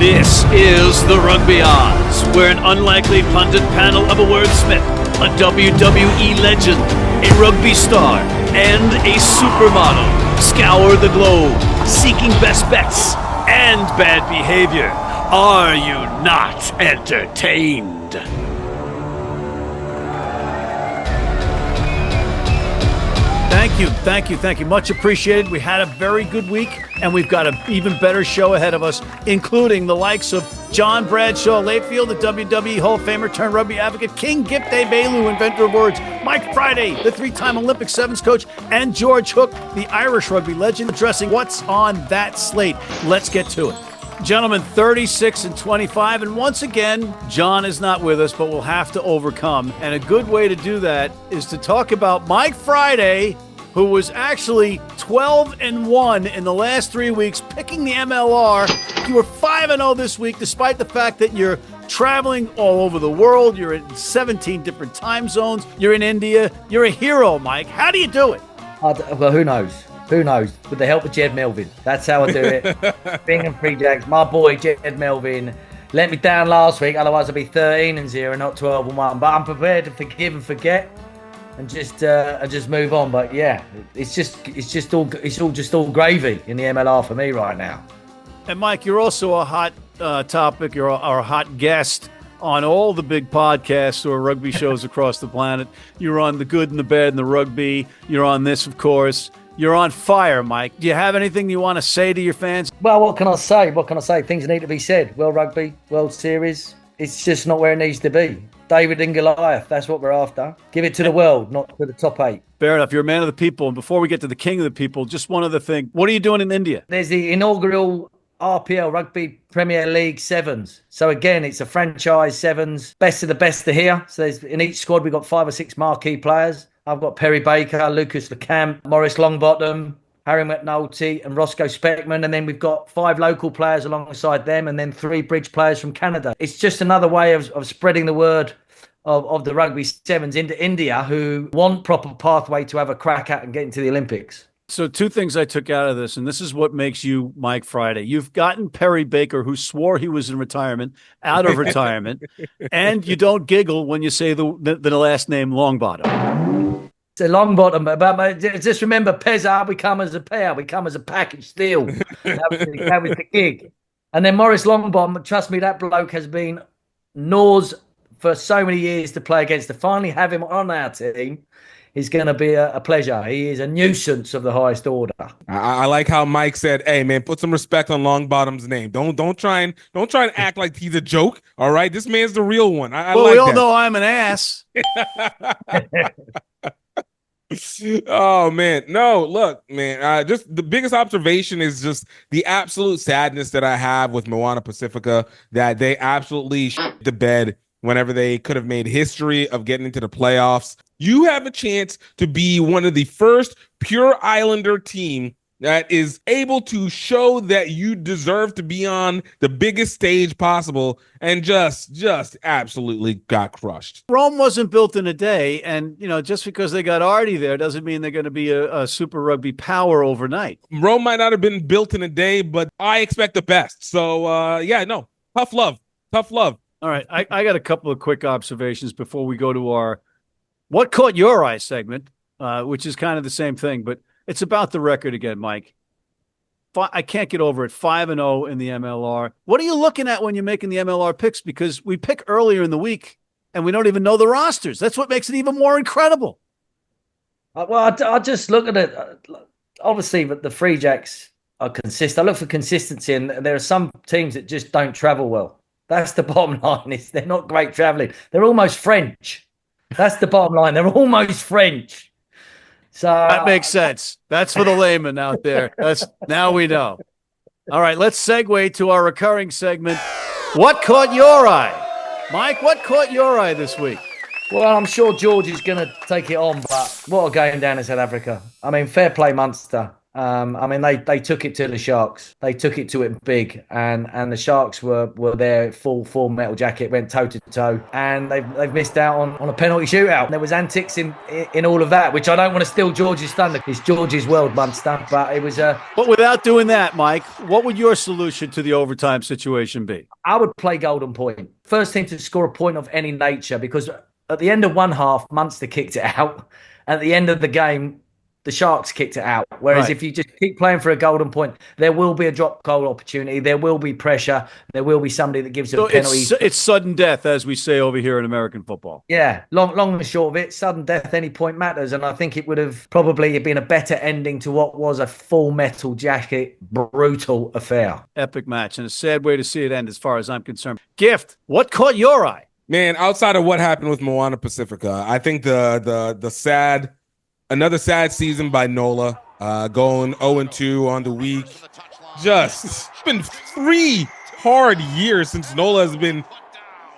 This is the Rugby Odds, where an unlikely pundit panel of a wordsmith, a WWE legend, a rugby star, and a supermodel scour the globe, seeking best bets and bad behavior. Are you not entertained? Thank you. Much appreciated. We had a very good week, and we've got an even better show ahead of us, including the likes of John Bradshaw, Layfield, the WWE Hall of Famer turned rugby advocate, King Gift Egbelu, inventor of words, Mike Friday, the three-time Olympic sevens coach, and George Hook, the Irish rugby legend, addressing what's on that slate. Let's get to it. Gentlemen, 36 and 25, and once again, John is not with us, but we'll have to overcome. And a good way to do that is to talk about Mike Friday, who was actually 12 and 1 in the last 3 weeks, picking the MLR. You were 5 and 0 this week, despite the fact that you're traveling all over the world. You're in 17 different time zones. You're in India. You're a hero, Mike. How do you do it? Well, who knows? Who knows? With the help of Jed Melvin. That's how I do it. Bingham Free Jacks, my boy Jed Melvin let me down last week. Otherwise, I'd be 13 and 0, not 12 and 1. But I'm prepared to forgive and forget, and just move on. But yeah, it's all gravy in the MLR for me right now. And Mike, you're also a hot topic. You're a hot guest on all the big podcasts or rugby shows across the planet. You're on The Good and the Bad and the Rugby. You're on this, of course. You're on fire, Mike. Do you have anything you want to say to your fans? Well, what can I say? Things need to be said. World Rugby, World Series, it's just not where it needs to be. David and Goliath, that's what we're after. Give it to the world, not to the top 8. Fair enough. You're a man of the people. And before we get to the king of the people, just one other thing. What are you doing in India? There's the inaugural RPL Rugby Premier League Sevens. So again, it's a franchise Sevens. Best of the best are here. So in each squad, we've got 5 or 6 marquee players. I've got Perry Baker, Lucas LeCamp, Maurice Longbottom, Harry McNulty and Roscoe Speckman. And then we've got 5 local players alongside them and then 3 bridge players from Canada. It's just another way of spreading the word of the Rugby Sevens into India, who want proper pathway to have a crack at and get into the Olympics. So 2 things I took out of this, and this is what makes you Mike Friday. You've gotten Perry Baker, who swore he was in retirement, out of retirement, and you don't giggle when you say the last name Longbottom. It's a Longbottom, but just remember, Pezza, we come as a pair, we come as a package deal. That was the gig. And then Maurice Longbottom, trust me, that bloke has been Nor's for so many years to play against. To finally have him on our team is going to be a pleasure. He is a nuisance of the highest order. I like how Mike said, "Hey man, put some respect on Longbottom's name. Don't try and act like he's a joke. All right, this man's the real one." We all know I'm an ass. Oh man, no, look, man. Just the biggest observation is just the absolute sadness that I have with Moana Pacifica, that they absolutely shit the bed whenever they could have made history of getting into the playoffs. You have a chance to be one of the first pure Islander team that is able to show that you deserve to be on the biggest stage possible, and just absolutely got crushed. Rome wasn't built in a day, and just because they got Artie there doesn't mean they're going to be a super rugby power overnight. Rome might not have been built in a day, but I expect the best. So tough love. All right, I got a couple of quick observations before we go to our What Caught Your Eye segment, which is kind of the same thing, but it's about the record again, Mike. I can't get over it. 5 and 0 in the MLR. What are you looking at when you're making the MLR picks? Because we pick earlier in the week and we don't even know the rosters. That's what makes it even more incredible. Well, I just look at it. Obviously, the Free Jacks are consistent. I look for consistency, and there are some teams that just don't travel well. That's the bottom line. They're not great traveling. They're almost French. That's the bottom line. They're almost French. So that makes sense. That's for the layman out there. Now we know. All right, let's segue to our recurring segment. What caught your eye? Mike, what caught your eye this week? Well, I'm sure George is going to take it on, but what a game down in South Africa. I mean, fair play, Munster. I mean, they took it to the Sharks. They took it to it big, and the Sharks were there full metal jacket, went toe to toe, and they've missed out on a penalty shootout. There was antics in all of that, which I don't want to steal George's thunder. It's George's world, Munster, but it was But without doing that, Mike, what would your solution to the overtime situation be? I would play golden point. First team to score a point of any nature, because at the end of one half, Munster kicked it out. At the end of the game, the Sharks kicked it out. Whereas if you just keep playing for a golden point, there will be a drop goal opportunity. There will be pressure. There will be somebody that gives a penalty. It's sudden death, as we say over here in American football. Yeah, long and short of it, sudden death, any point matters. And I think it would have probably been a better ending to what was a full metal jacket, brutal affair. Epic match, and a sad way to see it end as far as I'm concerned. Gift, what caught your eye? Man, outside of what happened with Moana Pacifica, I think another sad season by NOLA, going 0-2 on the week. It's been 3 hard years since NOLA has been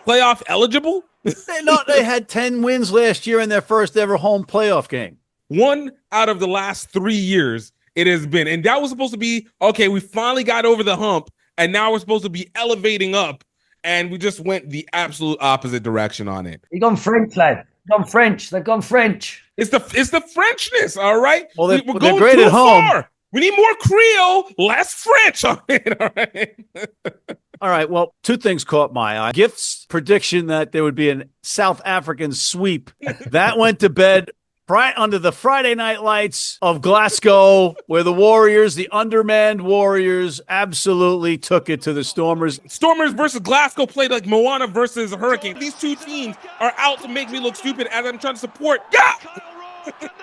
playoff eligible. They had 10 wins last year in their first ever home playoff game. 1 out of the last 3 years it has been. And that was supposed to be, okay, we finally got over the hump, and now we're supposed to be elevating up, and we just went the absolute opposite direction on it. You've gone French, lad. They've gone French. It's the Frenchness, all right? Well, we're they're going great too at home. far. We need more Creole, less French on it, all right? All right, well, 2 things caught my eye. Gift's prediction that there would be a South African sweep. That went to bed under the Friday night lights of Glasgow, where the Warriors, the undermanned Warriors, absolutely took it to the Stormers. Stormers versus Glasgow played like Moana versus Hurricane. These 2 teams are out to make me look stupid as I'm trying to support. Yeah!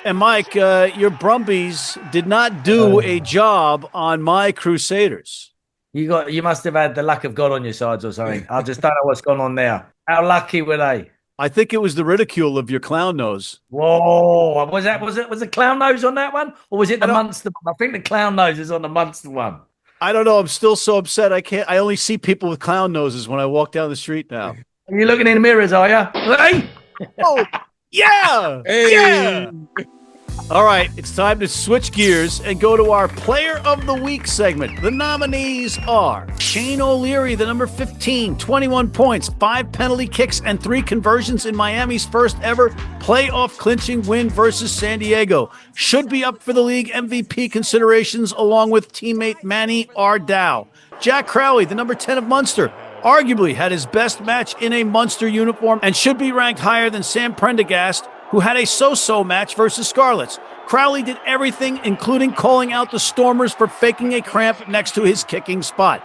And Mike, your Brumbies did not do a job on my Crusaders. You must have had the luck of God on your sides or something. I just don't know what's gone on there. How lucky were they? I think it was the ridicule of your clown nose. Whoa! Was the clown nose on that one, or was it the Munster one? I think the clown nose is on the Munster one. I don't know. I'm still so upset. I only see people with clown noses when I walk down the street now. Are you looking in the mirrors? Are you? Hey! Oh, yeah! Hey! Yeah! All right, it's time to switch gears and go to our Player of the Week segment. The nominees are Shane O'Leary, the number 15, 21 points, 5 penalty kicks, and 3 conversions in Miami's first ever playoff clinching win versus San Diego. Should be up for the league MVP considerations along with teammate Manny Ardau. Jack Crowley, the number 10 of Munster, arguably had his best match in a Munster uniform and should be ranked higher than Sam Prendergast, who had a so-so match versus Scarlets. Crowley did everything, including calling out the Stormers for faking a cramp next to his kicking spot.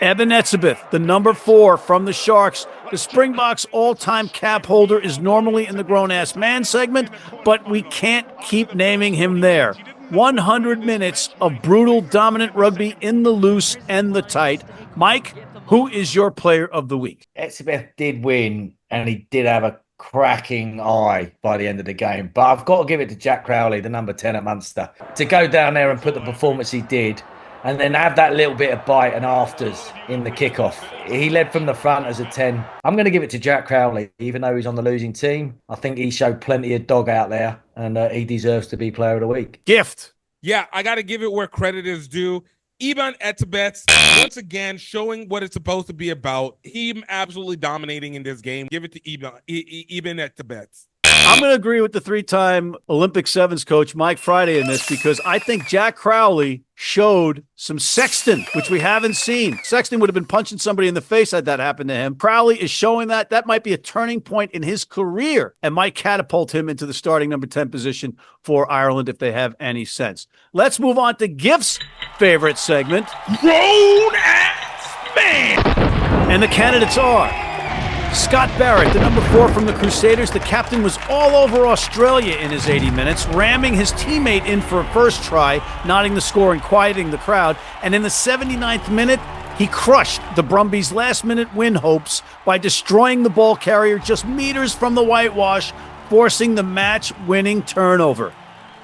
Evan Etzebeth, the number 4 from the Sharks. The Springboks all-time cap holder is normally in the grown-ass man segment, but we can't keep naming him there. 100 minutes of brutal, dominant rugby in the loose and the tight. Mike, who is your Player of the Week? Etzebeth did win, and he did have a cracking eye by the end of the game. But I've got to give it to Jack Crowley, the number 10 at Munster, to go down there and put the performance he did and then have that little bit of bite and afters in the kickoff. He led from the front as a 10. I'm going to give it to Jack Crowley, even though he's on the losing team. I think he showed plenty of dog out there, and he deserves to be Player of the Week. Gift. Yeah, I got to give it where credit is due. Iban Etzebeth, once again, showing what it's supposed to be about. Him absolutely dominating in this game. Give it to Iban Etzebeth. I'm going to agree with the 3-time Olympic Sevens coach, Mike Friday, in this, because I think Jack Crowley showed some Sexton, which we haven't seen. Sexton would have been punching somebody in the face had that happened to him. Crowley is showing that. That might be a turning point in his career and might catapult him into the starting number 10 position for Ireland if they have any sense. Let's move on to Gift's favorite segment. Grown-ass man! And the candidates are Scott Barrett, the number 4 from the Crusaders. The captain was all over Australia in his 80 minutes, ramming his teammate in for a first try, nodding the score and quieting the crowd. And in the 79th minute, he crushed the Brumbies' last-minute win hopes by destroying the ball carrier just meters from the whitewash, forcing the match-winning turnover.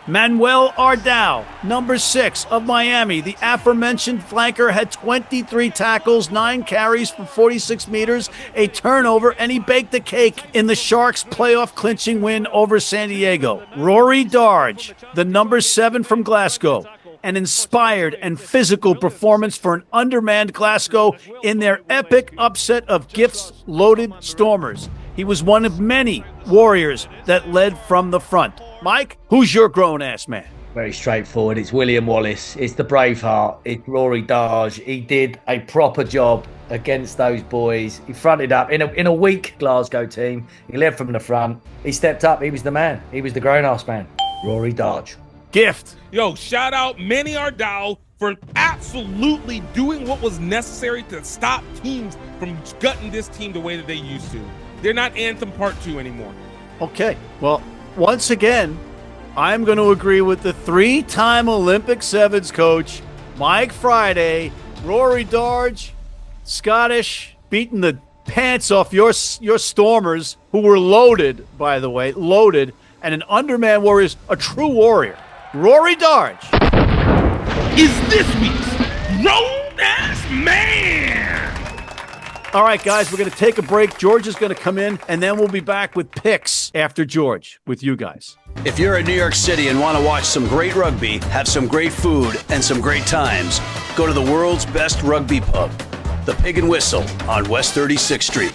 Manuel Ardau, number 6 of Miami. The aforementioned flanker had 23 tackles, 9 carries for 46 meters, a turnover, and he baked the cake in the Sharks' playoff clinching win over San Diego. Rory Darge, the number 7 from Glasgow. an inspired and physical performance for an undermanned Glasgow in their epic upset of gifts-loaded Stormers. He was one of many Warriors that led from the front. Mike, who's your grown-ass man? Very straightforward. It's William Wallace. It's the Braveheart. It's Rory Darge. He did a proper job against those boys. He fronted up in a weak Glasgow team. He led from the front. He stepped up. He was the man. He was the grown-ass man. Rory Darge. Gift. Yo, shout out Manny Ardao for absolutely doing what was necessary to stop teams from gutting this team the way that they used to. They're not Anthem Part 2 anymore. Okay, well, once again, I'm going to agree with the three-time Olympic Sevens coach, Mike Friday. Rory Darge, Scottish, beating the pants off your Stormers, who were loaded, by the way, loaded, and an underman Warriors, a true warrior. Rory Darge Is this week's grown-ass man. All right, guys, we're going to take a break. George is going to come in, and then we'll be back with picks after George with you guys. If you're in New York City and want to watch some great rugby, have some great food, and some great times, go to the world's best rugby pub, the Pig and Whistle on West 36th Street.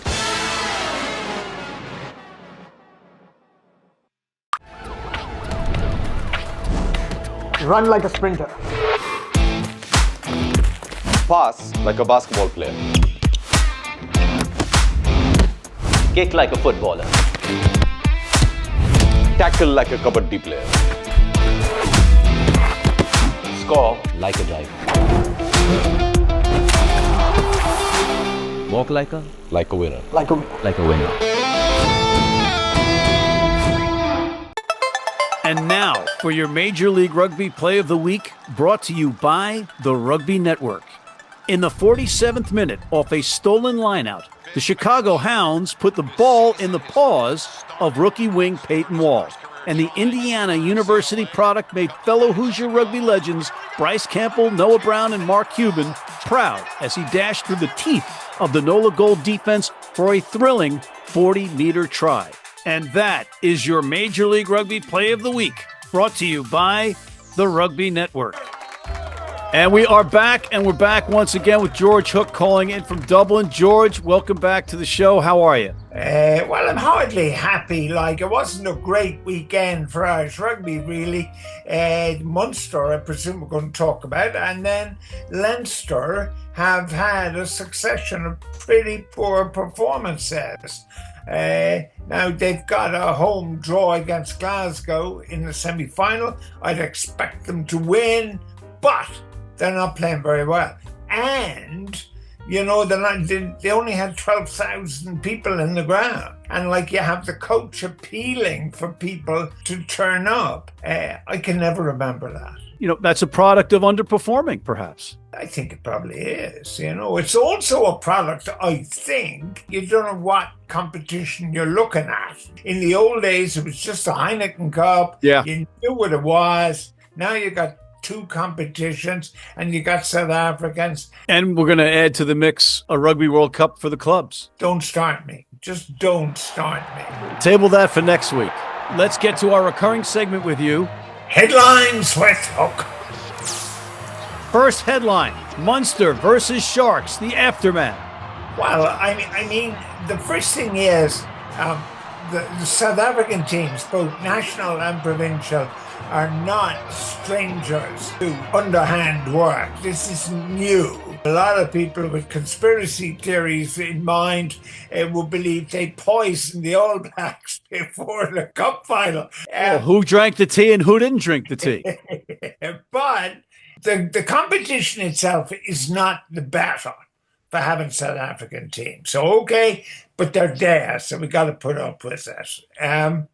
Run like a sprinter. Pass like a basketball player. Kick like a footballer. Tackle like a kabaddi player. Score like a driver. Walk like a winner. Like a winner. And now for your Major League Rugby Play of the Week, brought to you by the Rugby Network. In the 47th minute, off a stolen lineout, the Chicago Hounds put the ball in the paws of rookie wing Peyton Wall. And the Indiana University product made fellow Hoosier rugby legends Bryce Campbell, Noah Brown, and Mark Cuban proud as he dashed through the teeth of the NOLA Gold defense for a thrilling 40-meter try. And that is your Major League Rugby Play of the Week, brought to you by the Rugby Network. And we are back, and we're back once again with George Hook calling in from Dublin. George, welcome back to the show. How are you? Well, I'm hardly happy. Like, it wasn't a great weekend for Irish rugby, really. Munster, I presume we're going to talk about, and then Leinster have had a succession of pretty poor performances. Now, they've got a home draw against Glasgow in the semi-final. I'd expect them to win, but they're not playing very well. And, you know, they only had 12,000 people in the ground. And, like, you have the coach appealing for people to turn up. I can never remember that. You know, that's a product of underperforming, perhaps. I think it probably is. You know, it's also a product, I think, you don't know what competition you're looking at. In the old days, it was just a Heineken Cup. Yeah. You knew what it was. Now you got two competitions, and you got South Africans. And we're going to add to the mix a Rugby World Cup for the clubs. Don't start me. Just don't start me. Table that for next week. Let's get to our recurring segment with you. Headlines with Hook. First headline, Munster versus Sharks, the aftermath. Well, I mean, the first thing is the South African teams, both national and provincial, are not strangers to underhand work. This is new. A lot of people with conspiracy theories in mind will believe they poisoned the All Blacks before the cup final. Well, who drank the tea and who didn't drink the tea? But the competition itself is not the battle for having South African teams. So, okay, but they're there, so we got to put up with it.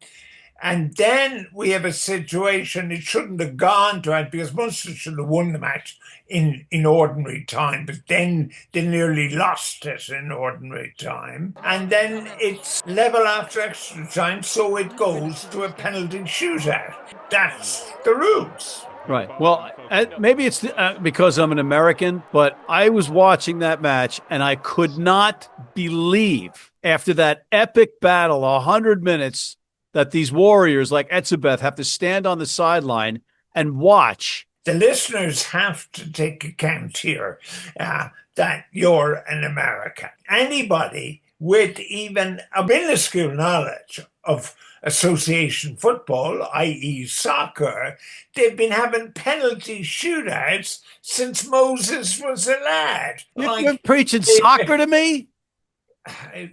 And then we have a situation, it shouldn't have gone to it because Munster should have won the match in ordinary time, but then they nearly lost it in ordinary time. And then it's level after extra time, so it goes to a penalty shootout. That's the rules. Right. Well, maybe it's because I'm an American, but I was watching that match and I could not believe after that epic battle, 100 minutes, that these warriors like Etzebeth have to stand on the sideline and watch the listeners have to take account here that you're an American. Anybody with even a minuscule knowledge of association football, i.e. soccer, they've been having penalty shootouts since Moses was a lad. You're preaching soccer to me?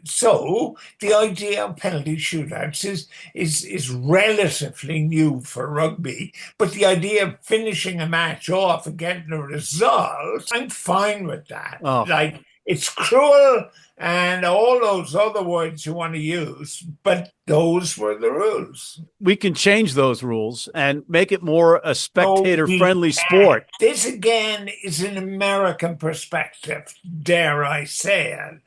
So the idea of penalty shootouts is relatively new for rugby, but the idea of finishing a match off and getting a result, I'm fine with that. Oh. Like, it's cruel and all those other words you want to use, but those were the rules. We can change those rules and make it more a spectator-friendly sport. This, again, is an American perspective, dare I say it.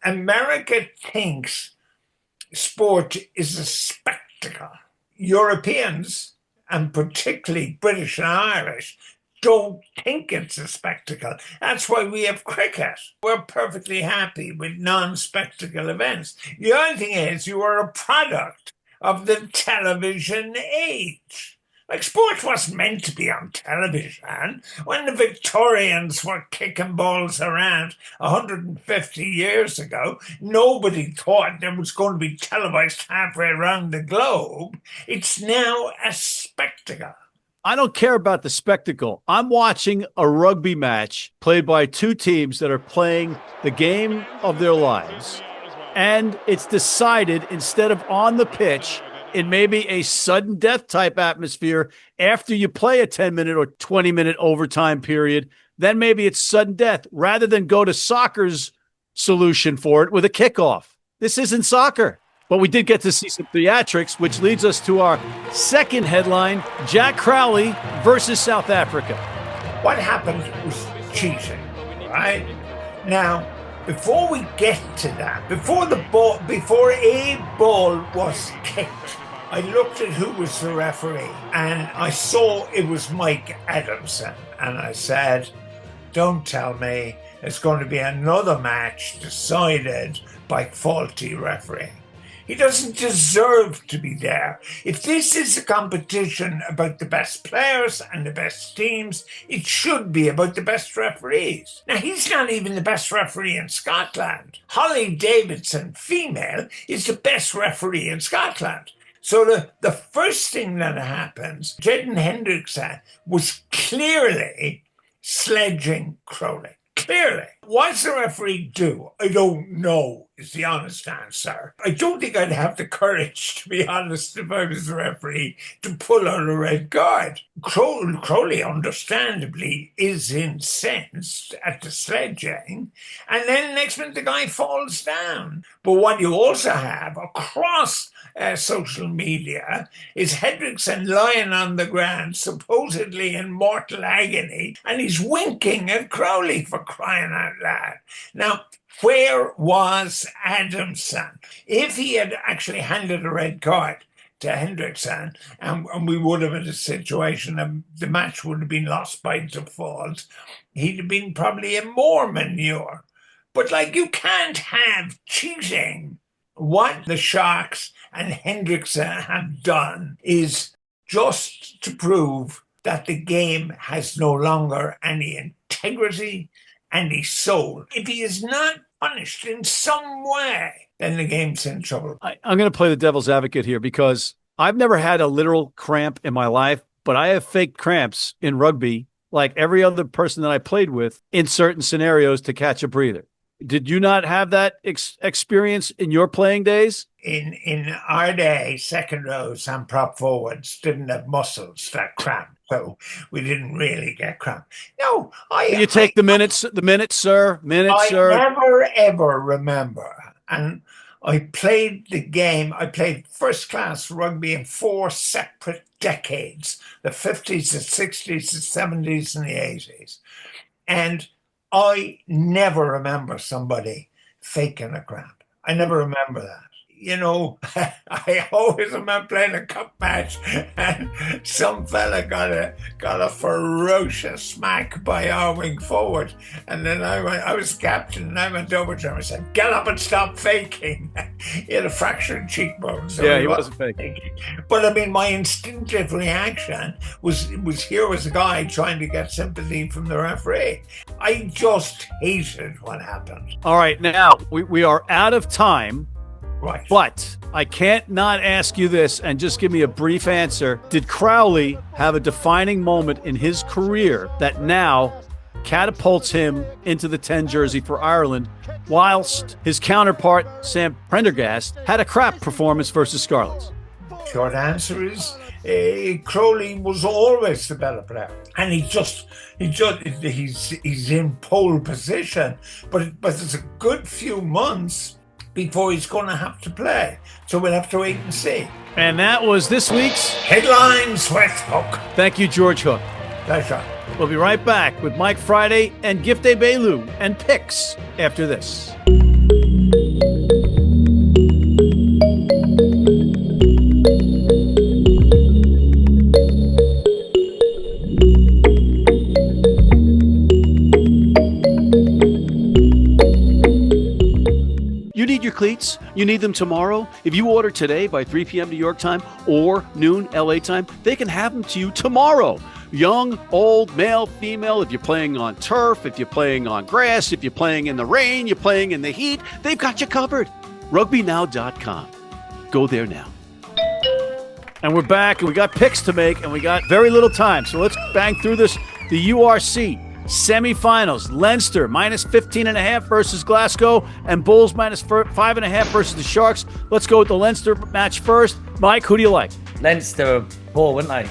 America thinks sport is a spectacle. Europeans, and particularly British and Irish, don't think it's a spectacle. That's why we have cricket. We're perfectly happy with non-spectacle events. The other thing is, you are a product of the television age. Like, sport wasn't meant to be on television. When the Victorians were kicking balls around 150 years ago, nobody thought there was going to be televised halfway around the globe. It's now a spectacle. I don't care about the spectacle. I'm watching a rugby match played by two teams that are playing the game of their lives, and it's decided instead of on the pitch, in maybe a sudden death type atmosphere after you play a 10-minute or 20-minute overtime period, then maybe it's sudden death rather than go to soccer's solution for it with a kickoff. This isn't soccer. But we did get to see some theatrics, which leads us to our second headline, Jack Crowley versus South Africa. What happened was cheating, right? Now, before we get to that, before a ball was kicked, I looked at who was the referee and I saw it was Mike Adamson. And I said, don't tell me it's going to be another match decided by faulty refereeing. He doesn't deserve to be there. If this is a competition about the best players and the best teams, it should be about the best referees. Now, he's not even the best referee in Scotland. Holly Davidson, female, is the best referee in Scotland. So the first thing that happens, Jaden Hendricks was clearly sledging Crowley. Clearly. What does the referee do? I don't know, is the honest answer. I don't think I'd have the courage, to be honest, if I was the referee, to pull out a red card. Crowley, understandably, is incensed at the sledging, and then next minute the guy falls down. But what you also have across social media is Hendricks lying on the ground, supposedly in mortal agony, and he's winking at Crowley, for crying out loud. Now, where was Adamson? If he had actually handed a red card to Hendricks, and we would have had a situation, and the match would have been lost by default, he'd have been probably in more manure. But, like, you can't have cheating. What the Sharks and Hendricks have done is just to prove that the game has no longer any integrity, any soul. If he is not punished in some way, then the game's in trouble. I'm going to play the devil's advocate here because I've never had a literal cramp in my life, but I have fake cramps in rugby like every other person that I played with in certain scenarios to catch a breather. Did you not have that experience in your playing days? In our day, second rows and prop forwards didn't have muscles that cramp, so we didn't really get cramp. No, You take the minutes, sir. I never ever remember. And I played the game. I played first-class rugby in 4 separate decades: the 50s, the 60s, the 70s, and the 80s. And I never remember somebody faking a cramp. I never remember that. I always remember playing a cup match, and some fella got a ferocious smack by our wing forward, and then I was captain, and I went over to him and said, "Get up and stop faking." He had a fractured cheekbone, so Yeah, he wasn't faking. But I mean, my instinctive reaction was here was a guy trying to get sympathy from the referee. I just hated what happened. All right, now we are out of time. Right. But I can't not ask you this and just give me a brief answer. Did Crowley have a defining moment in his career that now catapults him into the 10 jersey for Ireland, whilst his counterpart, Sam Prendergast, had a crap performance versus Scarlets? Short answer is Crowley was always the better player, and he's in pole position, but it's a good few months before he's going to have to play. So we'll have to wait and see. And that was this week's Headlines with Hook. Thank you, George Hook. Pleasure. We'll be right back with Mike Friday and Gift Egbelu and picks after this. You need your cleats? You need them tomorrow? If you order today by 3 p.m. New York time or noon LA time, they can have them to you tomorrow. Young, old, male, female, if you're playing on turf, if you're playing on grass, if you're playing in the rain, you're playing in the heat, they've got you covered. RugbyNow.com. Go there now. And we're back, and we got picks to make, and we got very little time. So let's bang through this. The URC semifinals, Leinster minus 15.5 versus Glasgow, and Bulls minus 5.5 versus the Sharks. Let's go with the Leinster match first. Mike, who do you like? Leinster are poor, weren't they?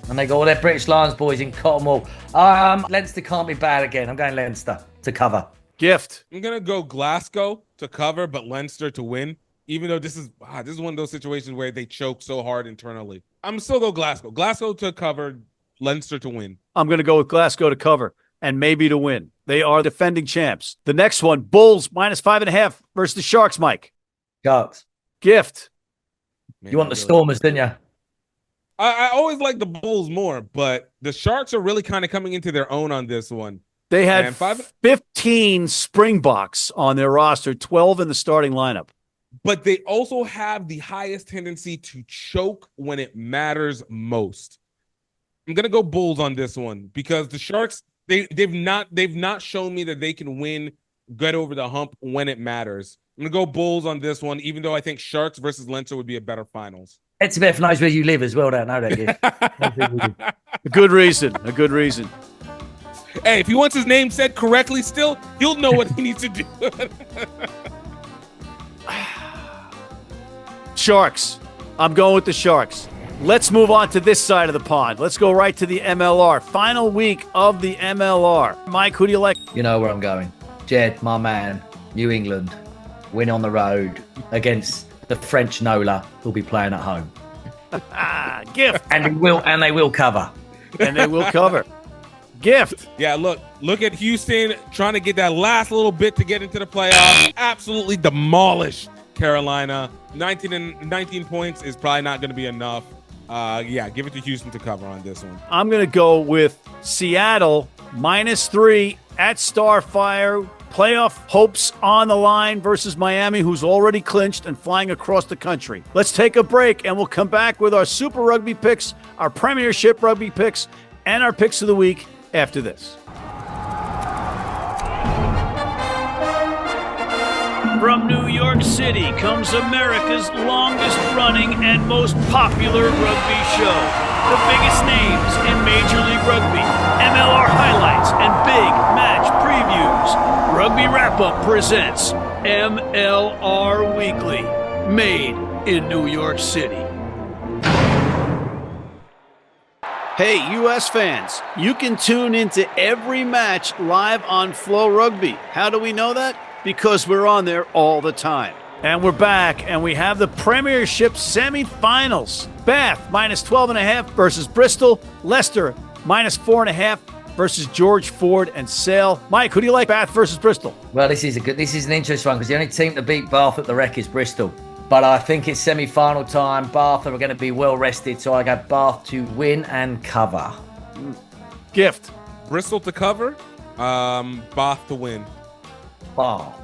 And they got all their British Lions boys in cotton wool. Leinster can't be bad again. I'm going Leinster to cover. Gift. I'm gonna go Glasgow to cover, but Leinster to win. Even though this is one of those situations where they choke so hard internally. I'm still go Glasgow. Glasgow to cover, Leinster to win. I'm going to go with Glasgow to cover and maybe to win. They are defending champs. The next one, Bulls minus 5.5 versus the Sharks, Mike. Sharks. Gift. Man, You want the Stormers, didn't you? I always like the Bulls more, but the Sharks are really kind of coming into their own on this one. They had 15 Springboks on their roster, 12 in the starting lineup. But they also have the highest tendency to choke when it matters most. I'm gonna go Bulls on this one because the Sharks they've not shown me that they can win, get over the hump when it matters. I'm gonna go Bulls on this one, even though I think Sharks versus Leinster would be a better finals. It's a bit knows where you live as well, don't know that, Gift. A good reason. A good reason. Hey, if he wants his name said correctly still, he'll know what he needs to do. Sharks. I'm going with the Sharks. Let's move on to this side of the pond. Let's go right to the MLR. Final week of the MLR. Mike, who do you like? You know where I'm going. Jed, my man, New England, win on the road against the French NOLA who'll be playing at home. Gift. And they will cover. And they will cover. Gift. Yeah, look at Houston trying to get that last little bit to get into the playoffs. Absolutely demolish Carolina. 19 points is probably not going to be enough. Give it to Houston to cover on this one. I'm going to go with Seattle -3 at Starfire. Playoff hopes on the line versus Miami, who's already clinched and flying across the country. Let's take a break, and we'll come back with our Super Rugby picks, our Premiership Rugby picks, and our picks of the week after this. From New York City comes America's longest-running and most popular rugby show. The biggest names in Major League Rugby, MLR highlights, and big match previews. Rugby Wrap-Up presents MLR Weekly, made in New York City. Hey, U.S. fans, you can tune into every match live on Flow Rugby. How do we know that? Because we're on there all the time. And we're back, and we have the Premiership semifinals. Bath -12.5 versus Bristol. Leicester -4.5 versus George Ford and Sale. Mike, who do you like, Bath versus Bristol? Well, this is an interesting one because the only team to beat Bath at the Wreck is Bristol. but I think it's semi-final time. Bath are going to be well rested, so I go Bath to win and cover. Gift. Bristol to cover. Bath to win. Bath.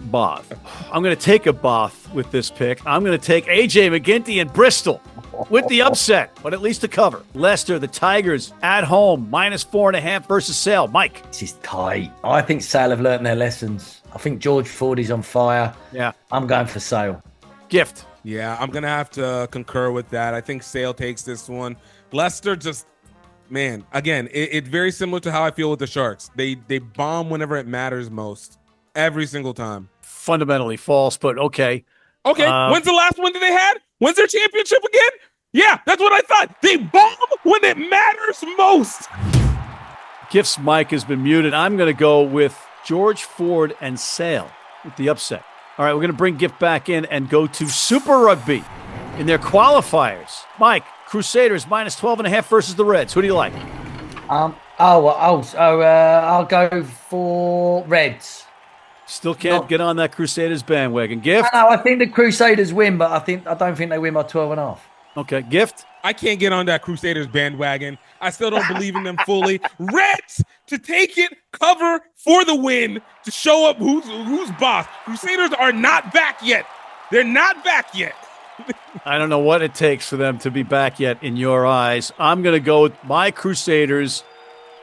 Bath. I'm going to take a Bath with this pick. I'm going to take AJ McGinty and Bristol with the upset, but at least a cover. Leicester, the Tigers, at home, -4.5 versus Sale. Mike. This is tight. I think Sale have learnt their lessons. I think George Ford is on fire. Yeah. I'm going for Sale. Gift. Yeah, I'm going to have to concur with that. I think Sale takes this one. Leicester just, man, again, it's very similar to how I feel with the Sharks. They bomb whenever it matters most. Every single time. Fundamentally false, but okay. Okay, when's the last one that they had? When's their championship again? Yeah, that's what I thought. They bomb when it matters most. Gift's mic has been muted. I'm going to go with George Ford and Sale with the upset. All right, we're going to bring Gift back in and go to Super Rugby in their qualifiers. Mike, Crusaders -12.5 versus the Reds. Who do you like? I'll go for Reds. Still can't get on that Crusaders bandwagon. Gift? No, I think the Crusaders win, but I don't think they win by 12.5. Okay, Gift? I can't get on that Crusaders bandwagon. I still don't believe in them fully. Reds to take it, cover for the win, to show up who's boss. Crusaders are not back yet. They're not back yet. I don't know what it takes for them to be back yet in your eyes. I'm going to go with my Crusaders,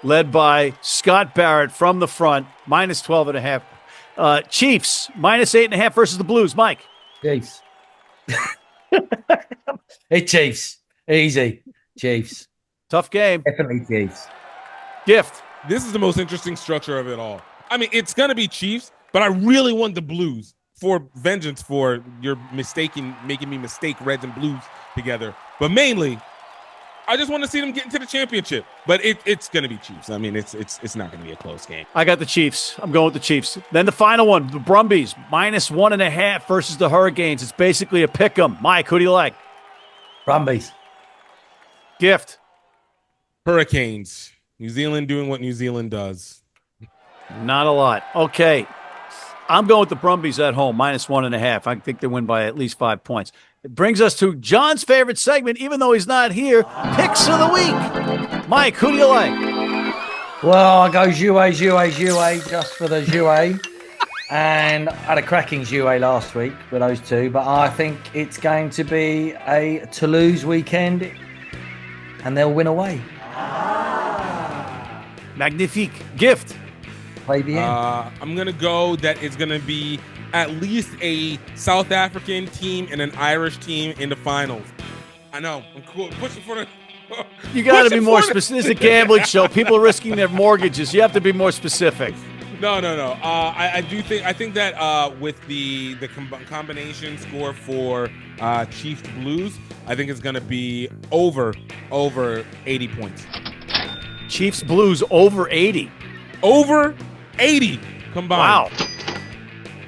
led by Scott Barrett from the front, -12.5. Chiefs, -8.5 versus the Blues. Mike? Chiefs. It's Chiefs. Easy. Chiefs. Tough game. Definitely Chiefs. Gift. This is the most interesting structure of it all. I mean, it's going to be Chiefs, but I really want the Blues for vengeance for your making me mistake Reds and Blues together. But mainly, I just want to see them get into the championship. But it's going to be Chiefs. I mean, it's not going to be a close game. I got the Chiefs. I'm going with the Chiefs. Then the final one, the Brumbies, -1.5 versus the Hurricanes. It's basically a pick 'em. Mike, who do you like? Brumbies. Gift. Hurricanes. New Zealand doing what New Zealand does. Not a lot. Okay. I'm going with the Brumbies at home, -1.5. I think they win by at least 5 points. It brings us to John's favorite segment, even though he's not here, Picks of the Week. Mike, who do you like? Well, I go Jouet, just for the Jouet. And I had a cracking Jouet last week with those two, but I think it's going to be a Toulouse weekend, and they'll win away. Magnifique. Gift. Play the end. I'm going to go that it's going to be at least a South African team and an Irish team in the finals. I know. I'm cool. Pushing for the... You got to be more specific. This is a gambling show. People are risking their mortgages. You have to be more specific. No. I think that with the combination score for Chiefs Blues, I think it's going to be over 80 points. Chiefs Blues over 80. Over 80 combined. Wow.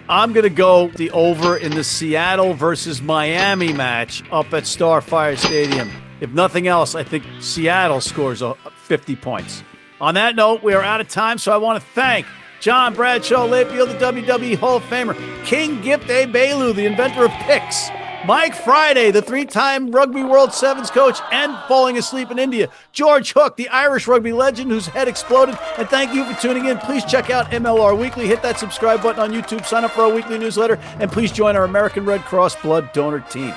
I'm going to go the over in the Seattle versus Miami match up at Starfire Stadium. If nothing else, I think Seattle scores 50 points. On that note, we are out of time, so I want to thank John Bradshaw Layfield, the WWE Hall of Famer, King Gift Egbelu, the inventor of picks, Mike Friday, the 3-time Rugby World Sevens coach and falling asleep in India, George Hook, the Irish rugby legend whose head exploded, and thank you for tuning in. Please check out MLR Weekly, hit that subscribe button on YouTube, sign up for our weekly newsletter, and please join our American Red Cross blood donor team.